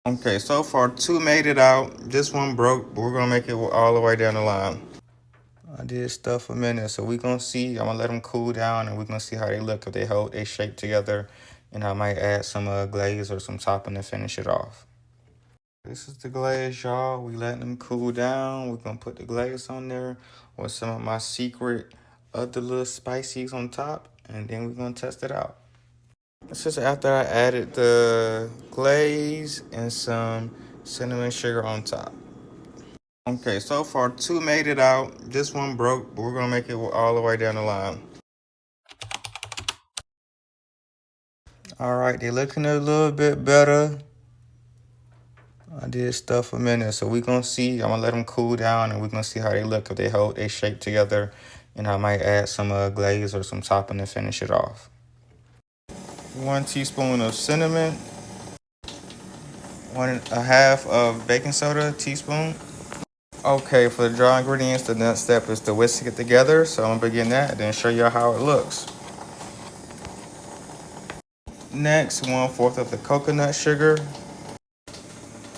Okay, so far 2 made it out. This one broke, but we're gonna make it all the way down the line. I did stuff a minute, so we're gonna see. I'm gonna let them cool down, and we're gonna see how they look if they hold their shape together. And I might add some glaze or some topping to finish it off. This is the glaze, y'all. We letting them cool down. We're gonna put the glaze on there with some of my secret other little spices on top, and then we're gonna test it out. This is after I added the glaze and some cinnamon sugar on top. Okay, so far 2 made it out. This one broke, but we're gonna make it all the way down the line. All right, they're looking a little bit better. I did stuff a minute, so we're gonna see. I'm gonna let them cool down, and we're gonna see how they look if they hold their shape together. And I might add some glaze or some topping to finish it off. 1 teaspoon of cinnamon, 1.5 of baking soda, teaspoon. Okay, for the dry ingredients, the next step is to whisk it together. So I'm gonna begin that and then show you how it looks. Next, 1/4 of the coconut sugar,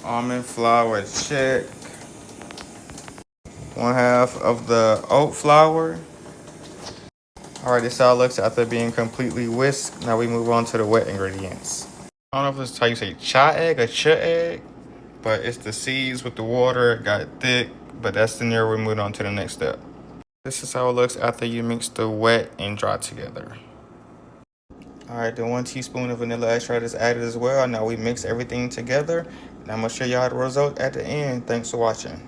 almond flour, check, 1/2 of the oat flour. All right, this is how it looks after being completely whisked. Now we move on to the wet ingredients. I don't know if it's how you say cha egg or cha egg, but it's the seeds with the water. It got thick, but that's the near we're moving on to the next step. This is how it looks after you mix the wet and dry together. All right, then 1 teaspoon of vanilla extract is added as well. Now we mix everything together, and I'm gonna show y'all the result at the end. Thanks for watching.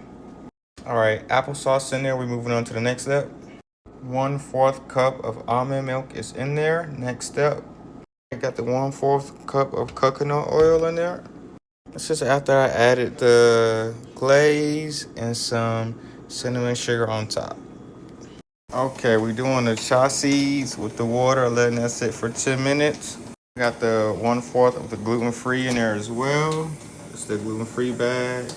All right, applesauce in there. We're moving on to the next step. 1/4 cup of almond milk is in there. Next step, I got the 1/4 cup of coconut oil in there. This is after I added the glaze and some cinnamon sugar on top. Okay, we're doing the chia seeds with the water, letting that sit for 10 minutes. Got the 1/4 of the gluten-free in there as well. It's the gluten-free bag.